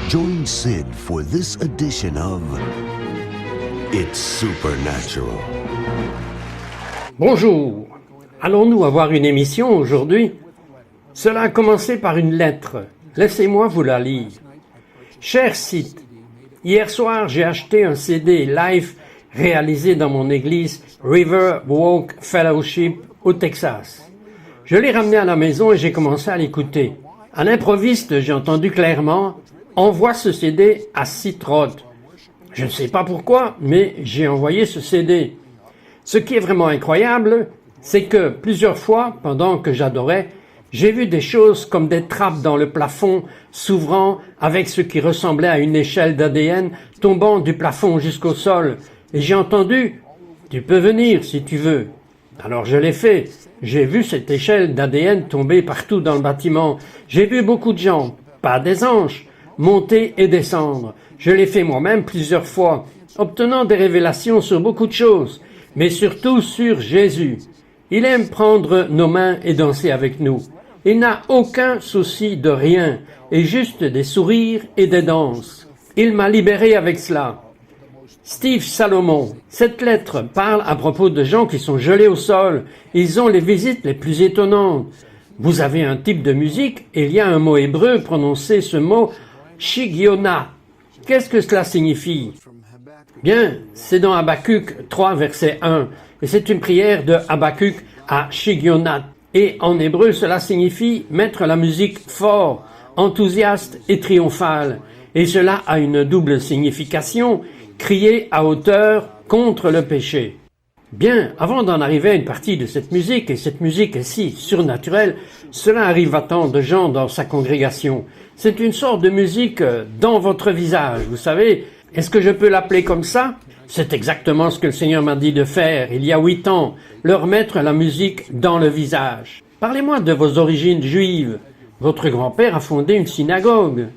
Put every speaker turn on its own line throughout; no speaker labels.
Join Sid for this edition of It's Supernatural.
Bonjour. Allons-nous avoir une émission aujourd'hui? Cela a commencé par une lettre. Laissez-moi vous la lire. Cher Sid, hier soir j'ai acheté un CD live réalisé dans mon église River Walk Fellowship au Texas. Je l'ai ramené à la maison et j'ai commencé à l'écouter. À l'improviste, j'ai entendu clairement « Envoie ce CD à Sid Roth ». Je ne sais pas pourquoi, mais j'ai envoyé ce CD. Ce qui est vraiment incroyable, c'est que plusieurs fois, pendant que j'adorais, j'ai vu des choses comme des trappes dans le plafond s'ouvrant avec ce qui ressemblait à une échelle d'ADN tombant du plafond jusqu'au sol. Et j'ai entendu « Tu peux venir si tu veux ». Alors je l'ai fait. J'ai vu cette échelle d'ADN tomber partout dans le bâtiment. J'ai vu beaucoup de gens, pas des anges, monter et descendre. Je l'ai fait moi-même plusieurs fois, obtenant des révélations sur beaucoup de choses, mais surtout sur Jésus. Il aime prendre nos mains et danser avec nous. Il n'a aucun souci de rien, et juste des sourires et des danses. Il m'a libéré avec cela. Steve Salomon, cette lettre parle à propos de gens qui sont gelés au sol. Ils ont les visites les plus étonnantes. Vous avez un type de musique et il y a un mot hébreu prononcé, ce mot Shigiona. Qu'est-ce que cela signifie? Bien, c'est dans Habakkuk 3, verset 1. Et c'est une prière de Habakkuk à Shigionat. Et en hébreu, cela signifie mettre la musique fort, enthousiaste et triomphale. Et cela a une double signification. Crier à hauteur contre le péché. Bien, avant d'en arriver à une partie de cette musique, et cette musique est si surnaturelle, cela arrive à tant de gens dans sa congrégation. C'est une sorte de musique dans votre visage, vous savez. Est-ce que je peux l'appeler comme ça? C'est exactement ce que le Seigneur m'a dit de faire il y a 8 ans, leur mettre la musique dans le visage. Parlez-moi de vos origines juives. Votre grand-père a fondé une synagogue.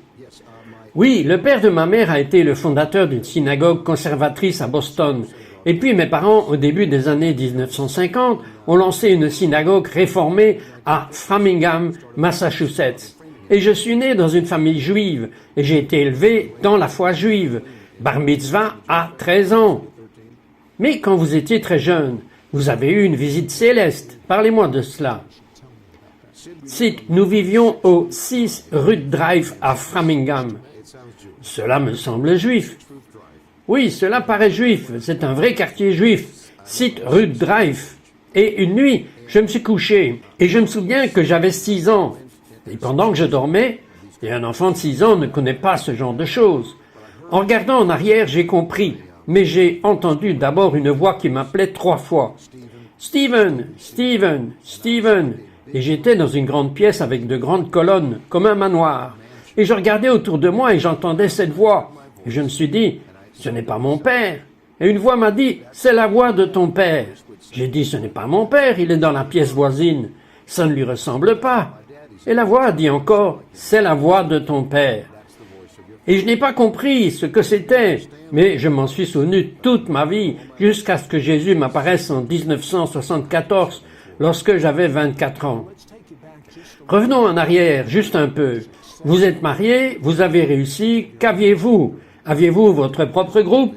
Oui, le père de ma mère a été le fondateur d'une synagogue conservatrice à Boston. Et puis mes parents, au début des années 1950, ont lancé une synagogue réformée à Framingham, Massachusetts. Et je suis né dans une famille juive, et j'ai été élevé dans la foi juive. Bar mitzvah à 13 ans. Mais quand vous étiez très jeune, vous avez eu une visite céleste. Parlez-moi de cela. Nous vivions au 6 Ruth Drive à Framingham. Cela me semble juif. Oui, cela paraît juif. C'est un vrai quartier juif. Site Ruth Drive. Et une nuit, je me suis couché. Et je me souviens que j'avais 6 ans. Et pendant que je dormais, et un enfant de 6 ans ne connaît pas ce genre de choses. En regardant en arrière, j'ai compris. Mais j'ai entendu d'abord une voix qui m'appelait 3 fois. Steven, Steven, Steven. Et j'étais dans une grande pièce avec de grandes colonnes, comme un manoir. Et je regardais autour de moi et j'entendais cette voix. Et je me suis dit, ce n'est pas mon père. Et une voix m'a dit, c'est la voix de ton père. J'ai dit, ce n'est pas mon père, il est dans la pièce voisine. Ça ne lui ressemble pas. Et la voix a dit encore, c'est la voix de ton père. Et je n'ai pas compris ce que c'était, mais je m'en suis souvenu toute ma vie, jusqu'à ce que Jésus m'apparaisse en 1974, lorsque j'avais 24 ans. Revenons en arrière, juste un peu. Vous êtes marié, vous avez réussi, qu'aviez-vous? Aviez-vous votre propre groupe?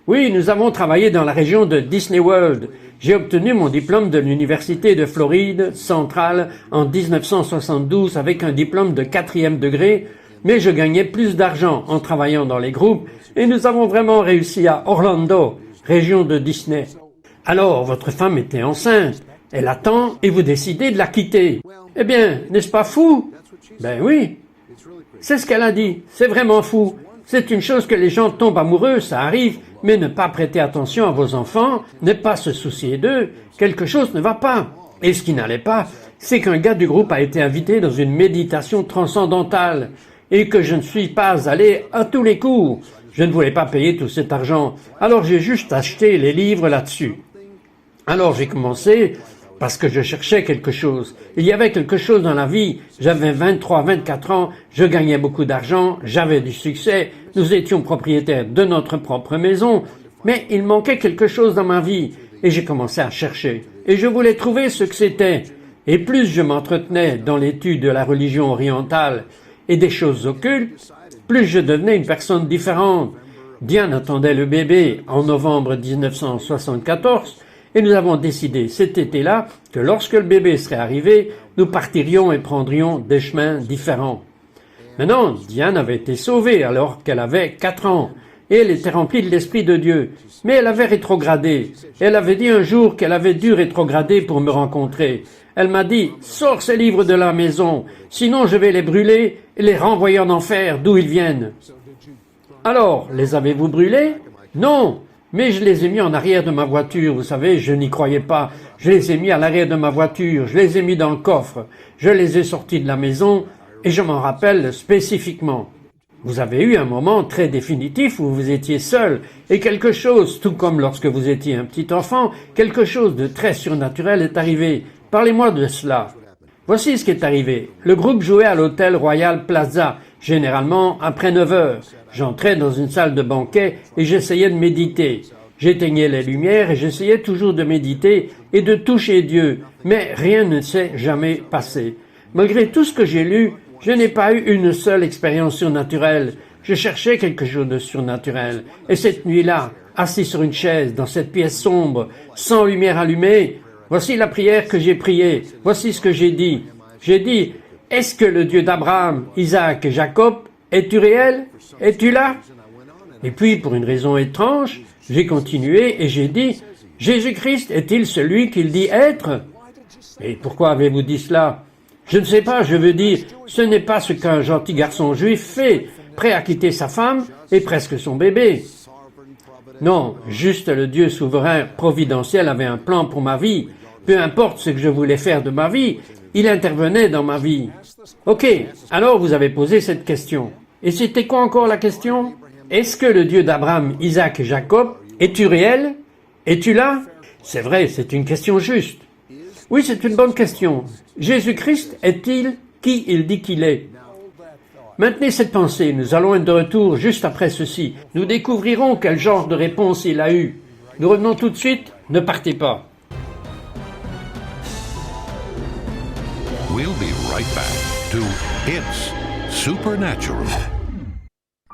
Oui, nous avons travaillé dans la région de Disney World. J'ai obtenu mon diplôme de l'Université de Floride centrale en 1972 avec un diplôme de 4e degré, mais je gagnais plus d'argent en travaillant dans les groupes et nous avons vraiment réussi à Orlando, région de Disney. Alors, votre femme était enceinte. Elle attend et vous décidez de la quitter. Eh bien, n'est-ce pas fou? Ben oui. C'est ce qu'elle a dit. C'est vraiment fou. C'est une chose que les gens tombent amoureux, ça arrive, mais ne pas prêter attention à vos enfants, ne pas se soucier d'eux, quelque chose ne va pas. Et ce qui n'allait pas, c'est qu'un gars du groupe a été invité dans une méditation transcendantale et que je ne suis pas allé à tous les cours. Je ne voulais pas payer tout cet argent, alors j'ai juste acheté les livres là-dessus. Alors j'ai commencé parce que je cherchais quelque chose. Il y avait quelque chose dans la vie. J'avais 23, 24 ans, je gagnais beaucoup d'argent, j'avais du succès, nous étions propriétaires de notre propre maison, mais il manquait quelque chose dans ma vie et j'ai commencé à chercher. Et je voulais trouver ce que c'était. Et plus je m'entretenais dans l'étude de la religion orientale et des choses occultes, plus je devenais une personne différente. Diane attendait le bébé en novembre 1974 et nous avons décidé cet été-là que lorsque le bébé serait arrivé, nous partirions et prendrions des chemins différents. Maintenant, Diane avait été sauvée alors qu'elle avait 4 ans et elle était remplie de l'Esprit de Dieu. Mais elle avait rétrogradé. Elle avait dit un jour qu'elle avait dû rétrograder pour me rencontrer. Elle m'a dit « Sors ces livres de la maison, sinon je vais les brûler et les renvoyer en enfer d'où ils viennent. » Alors, les avez-vous brûlés? Non, mais je les ai mis en arrière de ma voiture. Vous savez, je n'y croyais pas. Je les ai mis à l'arrière de ma voiture, je les ai mis dans le coffre. Je les ai sortis de la maison et je m'en rappelle spécifiquement. Vous avez eu un moment très définitif où vous étiez seul et quelque chose, tout comme lorsque vous étiez un petit enfant, quelque chose de très surnaturel est arrivé. Parlez-moi de cela. Voici ce qui est arrivé. Le groupe jouait à l'hôtel Royal Plaza, généralement après 9 heures. J'entrais dans une salle de banquet et j'essayais de méditer. J'éteignais les lumières et j'essayais toujours de méditer et de toucher Dieu, mais rien ne s'est jamais passé. Malgré tout ce que j'ai lu, je n'ai pas eu une seule expérience surnaturelle. Je cherchais quelque chose de surnaturel. Et cette nuit-là, assis sur une chaise, dans cette pièce sombre, sans lumière allumée, voici la prière que j'ai priée. Voici ce que j'ai dit. J'ai dit, est-ce que le Dieu d'Abraham, Isaac et Jacob, es-tu réel? Es-tu là? Et puis, pour une raison étrange, j'ai continué et j'ai dit, Jésus-Christ est-il celui qu'il dit être? Et pourquoi avez-vous dit cela? Je ne sais pas, je veux dire, ce n'est pas ce qu'un gentil garçon juif fait, prêt à quitter sa femme et presque son bébé. Non, juste le Dieu souverain providentiel avait un plan pour ma vie. Peu importe ce que je voulais faire de ma vie, il intervenait dans ma vie. Ok, alors vous avez posé cette question. Et c'était quoi encore la question? Est-ce que le Dieu d'Abraham, Isaac et Jacob, es-tu réel? Es-tu là? C'est vrai, c'est une question juste. Oui, c'est une bonne question. Jésus-Christ est-il qui il dit qu'il est? Maintenez cette pensée, nous allons être de retour juste après ceci. Nous découvrirons quel genre de réponse il a eu. Nous revenons tout de suite, ne partez pas.
We'll be right back to It's Supernatural.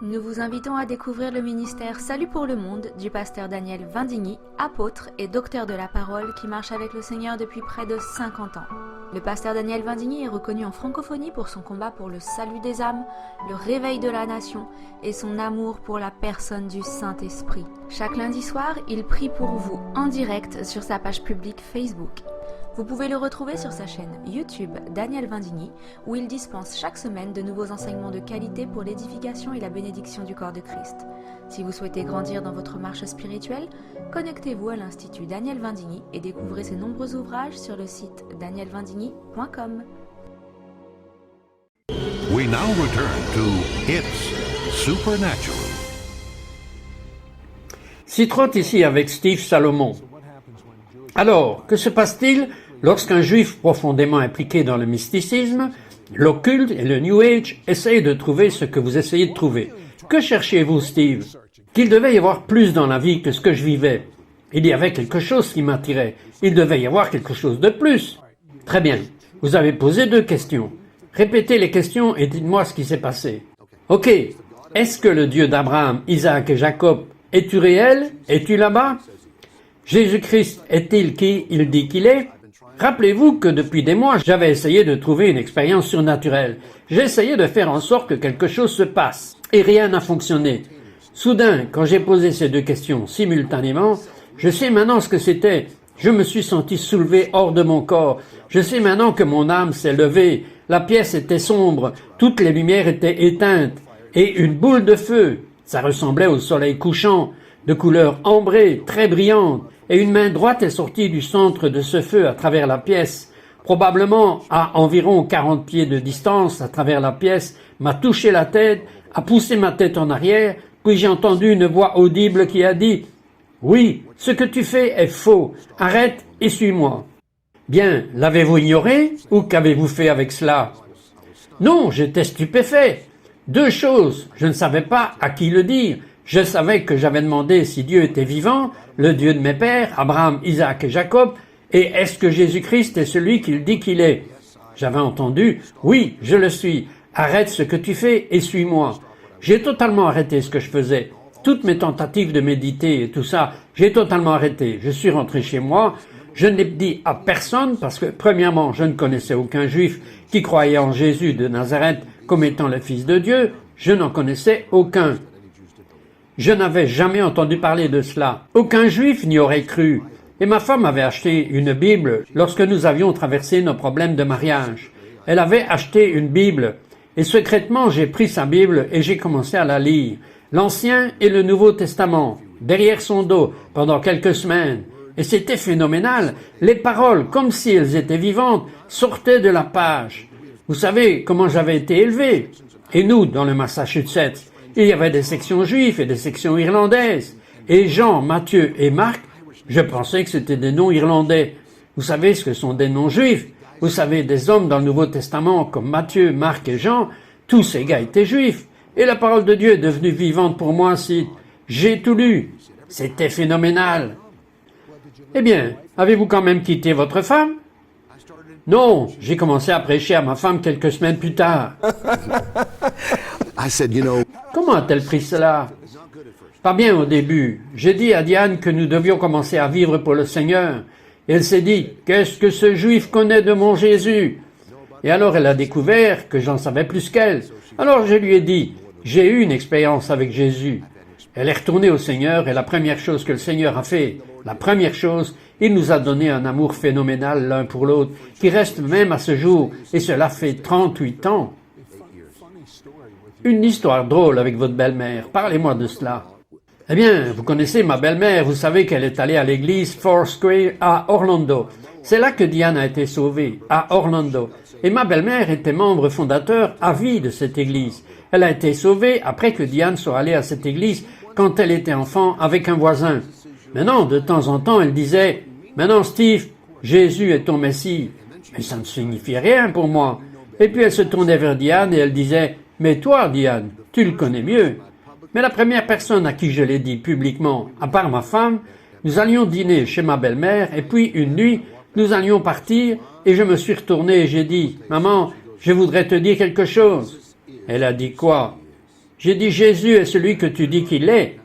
Nous vous invitons à découvrir le ministère Salut pour le monde du pasteur Daniel Vindigny, apôtre et docteur de la parole qui marche avec le Seigneur depuis près de 50 ans. Le pasteur Daniel Vindigny est reconnu en francophonie pour son combat pour le salut des âmes, le réveil de la nation et son amour pour la personne du Saint-Esprit. Chaque lundi soir, il prie pour vous en direct sur sa page publique Facebook. Vous pouvez le retrouver sur sa chaîne YouTube Daniel Vindigny, où il dispense chaque semaine de nouveaux enseignements de qualité pour l'édification et la bénédiction du corps de Christ. Si vous souhaitez grandir dans votre marche spirituelle, connectez-vous à l'Institut Daniel Vindigny et découvrez ses nombreux ouvrages sur le site danielvindigny.com.
We now return to It's Supernatural.
Citrotte ici avec Steve Salomon. Alors, que se passe-t-il lorsqu'un juif profondément impliqué dans le mysticisme, l'occulte et le New Age essaye de trouver ce que vous essayez de trouver? Que cherchiez-vous, Steve? Qu'il devait y avoir plus dans la vie que ce que je vivais. Il y avait quelque chose qui m'attirait. Il devait y avoir quelque chose de plus. Très bien. Vous avez posé 2 questions. Répétez les questions et dites-moi ce qui s'est passé. Ok. Est-ce que le Dieu d'Abraham, Isaac et Jacob, es-tu réel? Es-tu là-bas? Jésus-Christ est-il qui il dit qu'il est? Rappelez-vous que depuis des mois, j'avais essayé de trouver une expérience surnaturelle. J'essayais de faire en sorte que quelque chose se passe. Et rien n'a fonctionné. Soudain, quand j'ai posé ces 2 questions simultanément, je sais maintenant ce que c'était. Je me suis senti soulevé hors de mon corps. Je sais maintenant que mon âme s'est levée. La pièce était sombre. Toutes les lumières étaient éteintes. Et une boule de feu. Ça ressemblait au soleil couchant, de couleur ambrée, très brillante. Et une main droite est sortie du centre de ce feu à travers la pièce. Probablement à environ 40 pieds de distance à travers la pièce, m'a touché la tête, a poussé ma tête en arrière, puis j'ai entendu une voix audible qui a dit « Oui, ce que tu fais est faux. Arrête et suis-moi. » Bien, l'avez-vous ignoré ou qu'avez-vous fait avec cela? Non, j'étais stupéfait. 2 choses. Je ne savais pas à qui le dire. Je savais que j'avais demandé si Dieu était vivant, le Dieu de mes pères, Abraham, Isaac et Jacob, et est-ce que Jésus-Christ est celui qu'il dit qu'il est? J'avais entendu, oui, je le suis, arrête ce que tu fais et suis-moi. J'ai totalement arrêté ce que je faisais. Toutes mes tentatives de méditer et tout ça, j'ai totalement arrêté. Je suis rentré chez moi. Je ne l'ai dit à personne parce que, premièrement, je ne connaissais aucun juif qui croyait en Jésus de Nazareth comme étant le Fils de Dieu. Je n'en connaissais aucun. Je n'avais jamais entendu parler de cela. Aucun juif n'y aurait cru. Et ma femme avait acheté une Bible lorsque nous avions traversé nos problèmes de mariage. Elle avait acheté une Bible. Et secrètement, j'ai pris sa Bible et j'ai commencé à la lire. L'Ancien et le Nouveau Testament, derrière son dos, pendant quelques semaines. Et c'était phénoménal. Les paroles, comme si elles étaient vivantes, sortaient de la page. Vous savez comment j'avais été élevé. Et nous, dans le Massachusetts, il y avait des sections juives et des sections irlandaises. Et Jean, Matthieu et Marc, je pensais que c'était des noms irlandais. Vous savez ce que sont des noms juifs. Vous savez, des hommes dans le Nouveau Testament comme Matthieu, Marc et Jean, tous ces gars étaient juifs. Et la parole de Dieu est devenue vivante pour moi ainsi. J'ai tout lu. C'était phénoménal. Eh bien, avez-vous quand même quitté votre femme? Non, j'ai commencé à prêcher à ma femme quelques semaines plus tard.
I said, you know,
Comment a-t-elle pris cela? Pas bien au début. J'ai dit à Diane que nous devions commencer à vivre pour le Seigneur. Et elle s'est dit, qu'est-ce que ce juif connaît de mon Jésus? Et alors elle a découvert que j'en savais plus qu'elle. Alors je lui ai dit, j'ai eu une expérience avec Jésus. Elle est retournée au Seigneur et la première chose que le Seigneur a fait, la première chose, il nous a donné un amour phénoménal l'un pour l'autre, qui reste même à ce jour, et cela fait 38 ans. Une histoire drôle avec votre belle-mère, parlez-moi de cela. Eh bien, vous connaissez ma belle-mère, vous savez qu'elle est allée à l'église Foursquare à Orlando. C'est là que Diane a été sauvée, à Orlando. Et ma belle-mère était membre fondateur à vie de cette église. Elle a été sauvée après que Diane soit allée à cette église quand elle était enfant avec un voisin. Maintenant, de temps en temps, elle disait « Maintenant, Steve, Jésus est ton Messie. » Mais ça ne signifiait rien pour moi. Et puis elle se tournait vers Diane et elle disait « Mais toi, Diane, tu le connais mieux. » Mais la première personne à qui je l'ai dit publiquement, à part ma femme, nous allions dîner chez ma belle-mère et puis une nuit, nous allions partir et je me suis retourné et j'ai dit « Maman, je voudrais te dire quelque chose. » Elle a dit « Quoi ?» J'ai dit « Jésus est celui que tu dis qu'il est. »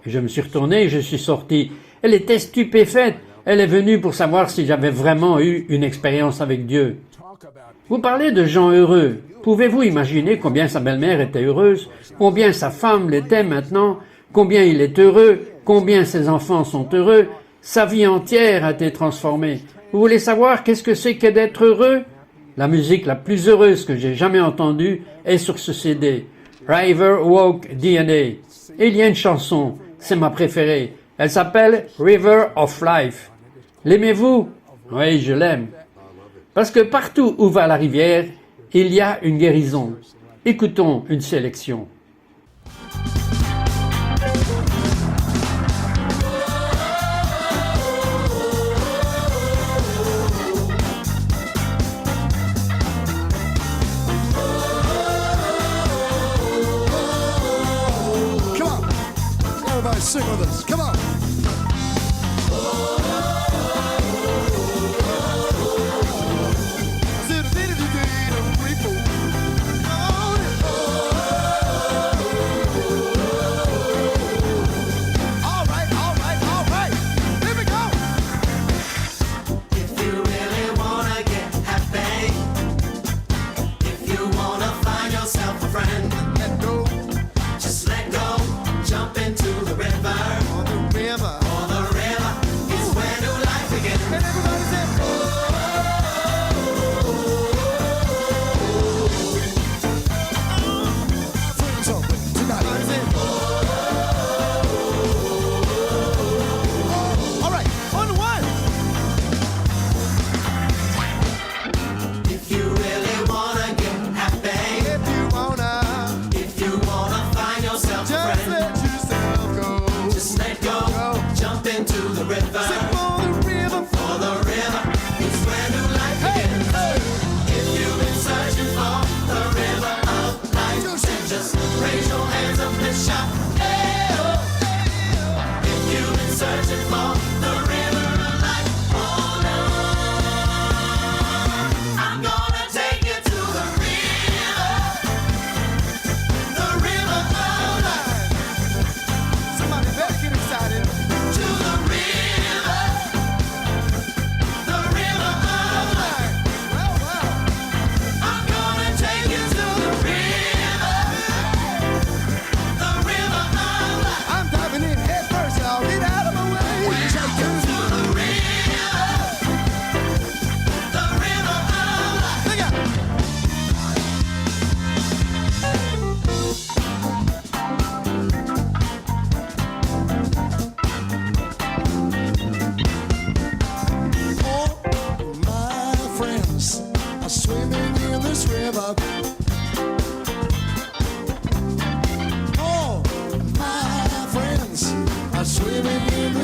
Et je me suis retourné et je suis sorti. Elle était stupéfaite. Elle est venue pour savoir si j'avais vraiment eu une expérience avec Dieu. Vous parlez de gens heureux. Pouvez-vous imaginer combien sa belle-mère était heureuse, combien sa femme l'était maintenant, combien il est heureux, combien ses enfants sont heureux, sa vie entière a été transformée. Vous voulez savoir qu'est-ce que c'est que d'être heureux? La musique la plus heureuse que j'ai jamais entendue est sur ce CD, River Walk DNA. Et il y a une chanson, c'est ma préférée, elle s'appelle River of Life. L'aimez-vous? Oui, je l'aime. Parce que partout où va la rivière, il y a une guérison. Écoutons une sélection.
Come on. Everybody sing with us. Come on.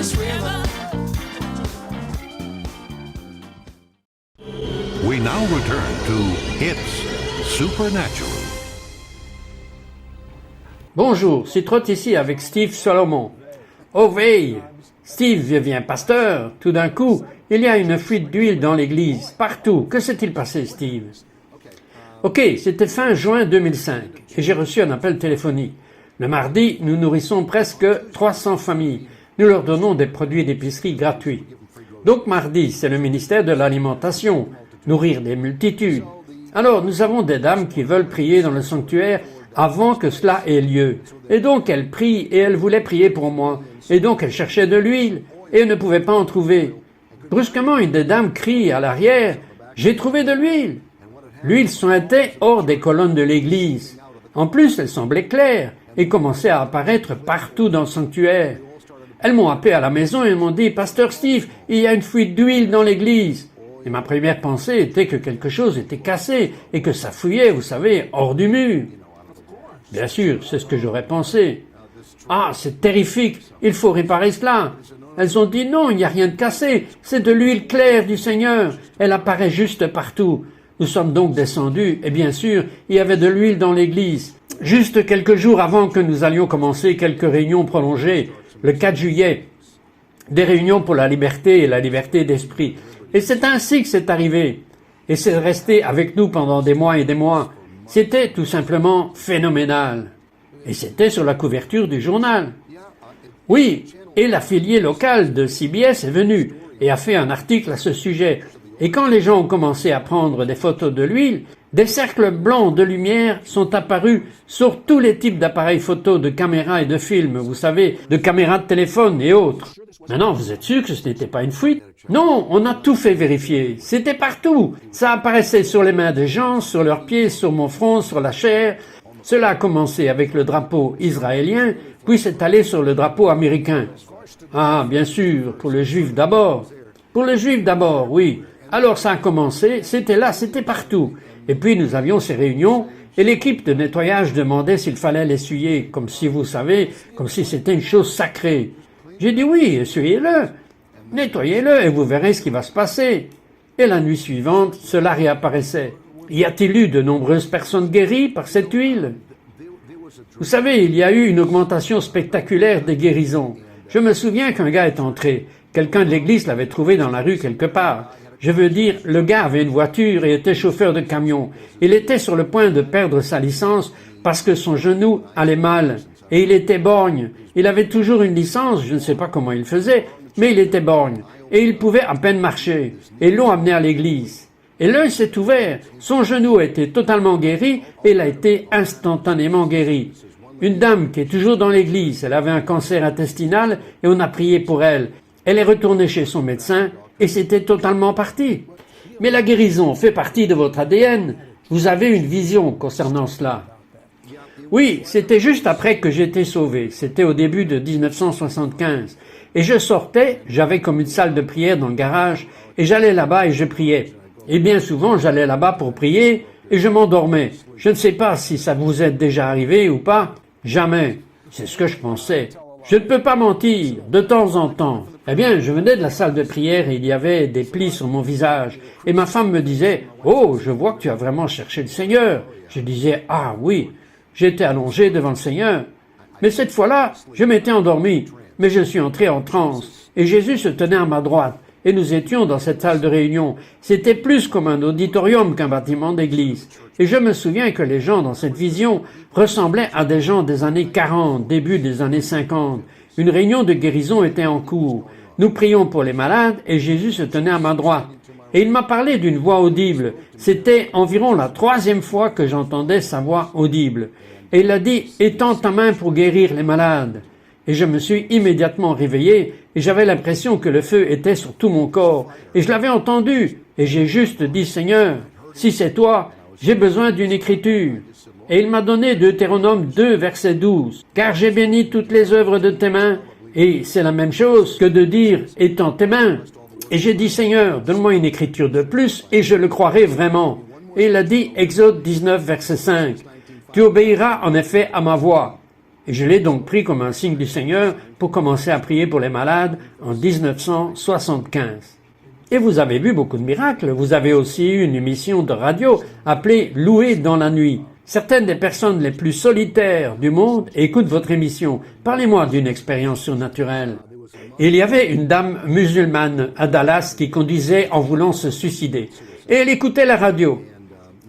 this river.
We now return to It's Supernatural.
Bonjour, c'est Trott ici avec Steve Solomon. Oh veille, Steve devient pasteur. Tout d'un coup, il y a une fuite d'huile dans l'église, partout. Que s'est-il passé, Steve? Ok, c'était fin juin 2005 et j'ai reçu un appel téléphonique. Le mardi, nous nourrissons presque 300 familles. Nous leur donnons des produits d'épicerie gratuits. Donc mardi, c'est le ministère de l'Alimentation, nourrir des multitudes. Alors, nous avons des dames qui veulent prier dans le sanctuaire avant que cela ait lieu. Et donc, elles prient et elles voulaient prier pour moi. Et donc, elles cherchaient de l'huile et elles ne pouvaient pas en trouver. Brusquement, une des dames crie à l'arrière, « J'ai trouvé de l'huile !» L'huile suintait hors des colonnes de l'église. En plus, elle semblait claire et commençait à apparaître partout dans le sanctuaire. Elles m'ont appelé à la maison et m'ont dit, « Pasteur Steve, il y a une fuite d'huile dans l'église. » Et ma première pensée était que quelque chose était cassé et que ça fouillait, vous savez, hors du mur. Bien sûr, c'est ce que j'aurais pensé. « Ah, c'est terrifique, il faut réparer cela. » Elles ont dit, « Non, il n'y a rien de cassé, c'est de l'huile claire du Seigneur. Elle apparaît juste partout. » Nous sommes donc descendus, et bien sûr, il y avait de l'huile dans l'église. Juste quelques jours avant que nous allions commencer quelques réunions prolongées, le 4 juillet, des réunions pour la liberté et la liberté d'esprit. Et c'est ainsi que c'est arrivé. Et c'est resté avec nous pendant des mois et des mois. C'était tout simplement phénoménal. Et c'était sur la couverture du journal. Oui, et l'affilié local de CBS est venu et a fait un article à ce sujet. Et quand les gens ont commencé à prendre des photos de l'huile, des cercles blancs de lumière sont apparus sur tous les types d'appareils photo, de caméras et de films, vous savez, de caméras de téléphone et autres. Maintenant, vous êtes sûr que ce n'était pas une fuite? Non, on a tout fait vérifier. C'était partout. Ça apparaissait sur les mains des gens, sur leurs pieds, sur mon front, sur la chair. Cela a commencé avec le drapeau israélien, puis c'est allé sur le drapeau américain. Ah, bien sûr, pour le juif d'abord. Pour le juif d'abord, oui. Alors ça a commencé, c'était là, c'était partout. Et puis nous avions ces réunions et l'équipe de nettoyage demandait s'il fallait l'essuyer, comme si vous savez, comme si c'était une chose sacrée. J'ai dit oui, essuyez-le, nettoyez-le et vous verrez ce qui va se passer. Et la nuit suivante, cela réapparaissait. Y a-t-il eu de nombreuses personnes guéries par cette huile? Vous savez, il y a eu une augmentation spectaculaire des guérisons. Je me souviens qu'un gars est entré. Quelqu'un de l'église l'avait trouvé dans la rue quelque part. Je veux dire, le gars avait une voiture et était chauffeur de camion. Il était sur le point de perdre sa licence parce que son genou allait mal. Et il était borgne. Il avait toujours une licence, je ne sais pas comment il faisait, mais il était borgne. Et il pouvait à peine marcher. Et ils l'ont amené à l'église. Et l'œil s'est ouvert. Son genou a été totalement guéri et il a été instantanément guéri. Une dame qui est toujours dans l'église, elle avait un cancer intestinal et on a prié pour elle. Elle est retournée chez son médecin et c'était totalement parti. Mais la guérison fait partie de votre ADN. Vous avez une vision concernant cela. Oui, c'était juste après que j'étais sauvé. C'était au début de 1975. Et je sortais, j'avais comme une salle de prière dans le garage, et j'allais là-bas et je priais. Et bien souvent, j'allais là-bas pour prier et je m'endormais. Je ne sais pas si ça vous est déjà arrivé ou pas. Jamais. C'est ce que je pensais. Je ne peux pas mentir, de temps en temps. Eh bien, je venais de la salle de prière et il y avait des plis sur mon visage. Et ma femme me disait, « Oh, je vois que tu as vraiment cherché le Seigneur. » Je disais, « Ah oui, j'étais allongé devant le Seigneur. » Mais cette fois-là, je m'étais endormi. Mais je suis entré en transe. Et Jésus se tenait à ma droite. Et nous étions dans cette salle de réunion. C'était plus comme un auditorium qu'un bâtiment d'église. Et je me souviens que les gens dans cette vision ressemblaient à des gens des années 40, début des années 50. Une réunion de guérison était en cours. Nous prions pour les malades et Jésus se tenait à ma droite. Et il m'a parlé d'une voix audible. C'était environ la 3e fois que j'entendais sa voix audible. Et il a dit « Étends ta main pour guérir les malades ». Et je me suis immédiatement réveillé et j'avais l'impression que le feu était sur tout mon corps. Et je l'avais entendu et j'ai juste dit « Seigneur, si c'est toi, j'ai besoin d'une écriture. » Et il m'a donné Deutéronome 2, verset 12. « Car j'ai béni toutes les œuvres de tes mains. » Et c'est la même chose que de dire « Étends tes mains. » Et j'ai dit « Seigneur, donne-moi une écriture de plus et je le croirai vraiment. » Et il a dit Exode 19, verset 5. « Tu obéiras en effet à ma voix. » Et je l'ai donc pris comme un signe du Seigneur pour commencer à prier pour les malades en 1975. Et vous avez vu beaucoup de miracles. Vous avez aussi eu une émission de radio appelée « Louer dans la nuit ». Certaines des personnes les plus solitaires du monde écoutent votre émission. Parlez-moi d'une expérience surnaturelle. Il y avait une dame musulmane à Dallas qui conduisait en voulant se suicider. Et elle écoutait la radio.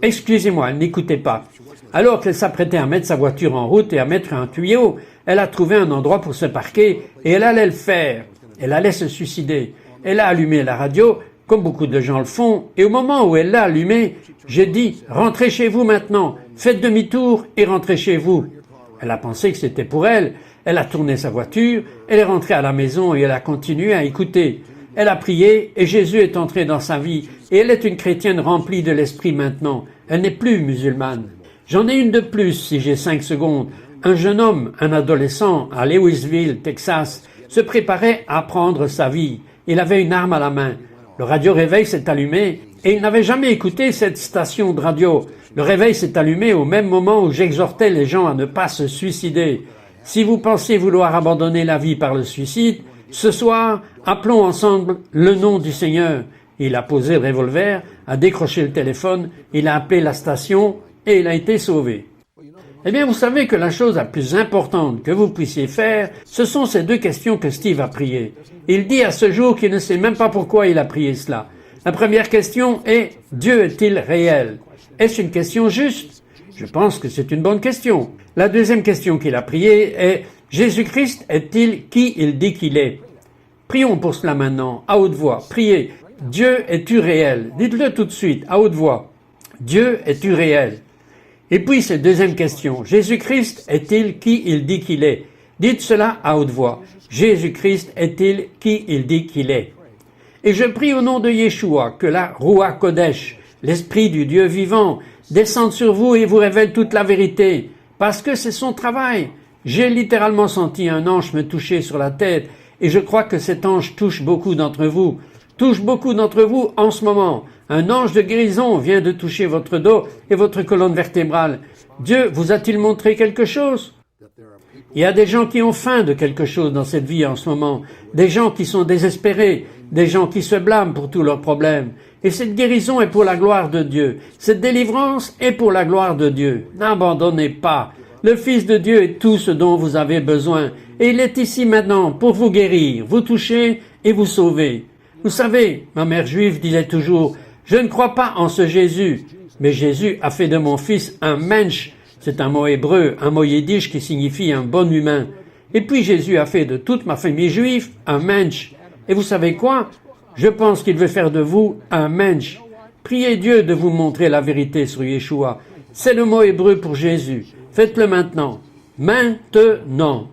Excusez-moi, elle n'écoutait pas. Alors qu'elle s'apprêtait à mettre sa voiture en route et à mettre un tuyau, elle a trouvé un endroit pour se parquer et elle allait le faire. Elle allait se suicider. Elle a allumé la radio, comme beaucoup de gens le font, et au moment où elle l'a allumée, j'ai dit « Rentrez chez vous maintenant, faites demi-tour et rentrez chez vous ». Elle a pensé que c'était pour elle. Elle a tourné sa voiture, elle est rentrée à la maison et elle a continué à écouter. Elle a prié et Jésus est entré dans sa vie et elle est une chrétienne remplie de l'esprit maintenant. Elle n'est plus musulmane. J'en ai une de plus si j'ai 5 secondes. Un jeune homme, un adolescent à Lewisville, Texas, se préparait à prendre sa vie. Il avait une arme à la main. Le radio-réveil s'est allumé et il n'avait jamais écouté cette station de radio. Le réveil s'est allumé au même moment où j'exhortais les gens à ne pas se suicider. Si vous pensez vouloir abandonner la vie par le suicide, ce soir, appelons ensemble le nom du Seigneur. Il a posé le revolver, a décroché le téléphone, il a appelé la station et il a été sauvé. Eh bien, vous savez que la chose la plus importante que vous puissiez faire, ce sont ces 2 questions que Steve a priées. Il dit à ce jour qu'il ne sait même pas pourquoi il a prié cela. La première question est « Dieu est-il réel ?» Est-ce une question juste? Je pense que c'est une bonne question. La deuxième question qu'il a priée est « Jésus-Christ est-il qui il dit qu'il est ?» Prions pour cela maintenant, à haute voix. Priez « Dieu es-tu réel ?» Dites-le tout de suite, à haute voix. « Dieu es-tu réel ?» Et puis cette deuxième question, « Jésus-Christ est-il qui il dit qu'il est ?» Dites cela à haute voix. « Jésus-Christ est-il qui il dit qu'il est ?» Et je prie au nom de Yeshua que la Ruach Kodesh, l'Esprit du Dieu vivant, descende sur vous et vous révèle toute la vérité, parce que c'est son travail. J'ai littéralement senti un ange me toucher sur la tête, et je crois que cet ange touche beaucoup d'entre vous en ce moment. Un ange de guérison vient de toucher votre dos et votre colonne vertébrale. Dieu vous a-t-il montré quelque chose? Il y a des gens qui ont faim de quelque chose dans cette vie en ce moment, des gens qui sont désespérés, des gens qui se blâment pour tous leurs problèmes. Et cette guérison est pour la gloire de Dieu. Cette délivrance est pour la gloire de Dieu. N'abandonnez pas. Le Fils de Dieu est tout ce dont vous avez besoin. Et il est ici maintenant pour vous guérir, vous toucher et vous sauver. Vous savez, ma mère juive disait toujours, « Je ne crois pas en ce Jésus, mais Jésus a fait de mon fils un mensch. » C'est un mot hébreu, un mot yiddish qui signifie un bon humain. Et puis Jésus a fait de toute ma famille juive un mensch. Et vous savez quoi? Je pense qu'il veut faire de vous un mensch. Priez Dieu de vous montrer la vérité sur Yeshua. C'est le mot hébreu pour Jésus. Faites-le maintenant. Maintenant.